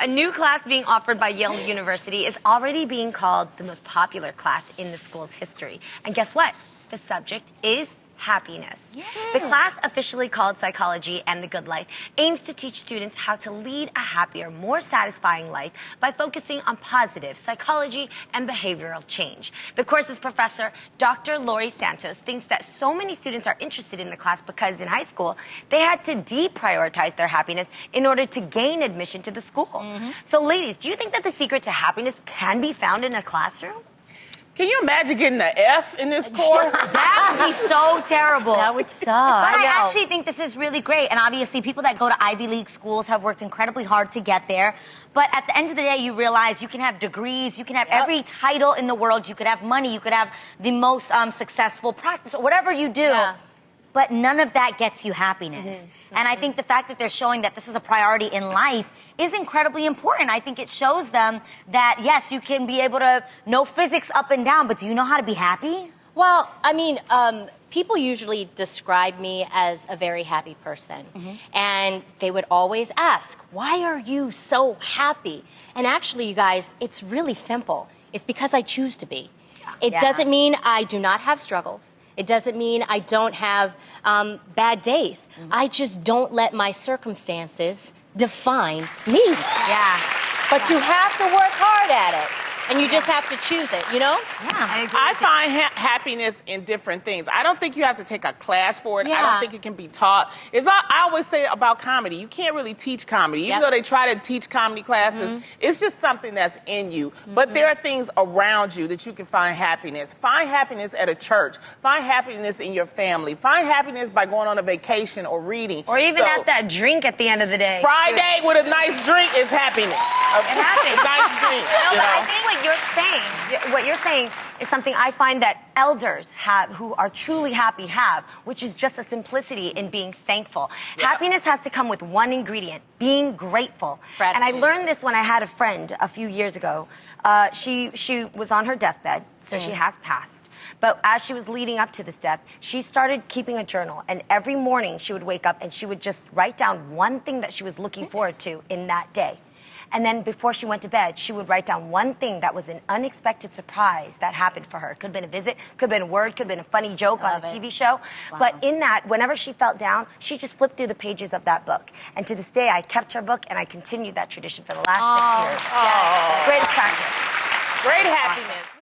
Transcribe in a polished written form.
A new class being offered by Yale University is already being called the most popular class in the school's history. And guess what? The subject is happiness. Yeah. The class, officially called Psychology and the Good Life, aims to teach students how to lead a happier, more satisfying life by focusing on positive psychology and behavioral change. The course's professor, Dr. Lori Santos, thinks that so many students are interested in the class because in high school, they had to deprioritize their happiness in order to gain admission to the school. So ladies, do you think that the secret to happiness can be found in a classroom? Can you imagine getting an F in this course? That would be so terrible. That would suck. But I actually think this is really great. And obviously, people that go to Ivy League schools have worked incredibly hard to get there. But at the end of the day, you realize you can have degrees, you can have every title in the world, you could have money, you could have the most successful practice, or whatever you do. But none of that gets you happiness. And I think the fact that they're showing that this is a priority in life is incredibly important. I think it shows them that, yes, you can be able to know physics up and down, but do you know how to be happy? Well, I mean, people usually describe me as a very happy person. And they would always ask, why are you so happy? And actually, you guys, it's really simple. It's because I choose to be. It doesn't mean I do not have struggles. It doesn't mean I don't have bad days. I just don't let my circumstances define me. But you have to work hard at it. And you just have to choose it, you know? I find happiness in different things. I don't think you have to take a class for it. I don't think it can be taught. I always say about comedy, you can't really teach comedy. Even though they try to teach comedy classes, it's just something that's in you. But there are things around you that you can find happiness. Find happiness at a church. Find happiness in your family. Find happiness by going on a vacation or reading. Or even at that drink at the end of the day. Friday with a nice drink is happiness. It happens. A nice drink. No, but I think what you're saying is something I find that elders have who are truly happy have, which is just a simplicity in being thankful. Happiness has to come with one ingredient, being grateful. And I learned this when I had a friend a few years ago. She was on her deathbed, so she has passed. But as she was leading up to this death, she started keeping a journal. And every morning she would wake up and she would just write down one thing that she was looking forward to in that day. And then before she went to bed, she would write down one thing that was an unexpected surprise that happened for her. Could have been a visit, could have been a word, could have been a funny joke on a TV show. But in that, whenever she felt down, she just flipped through the pages of that book. And to this day, I kept her book and I continued that tradition for the last 6 years. Greatest practice. Great happiness.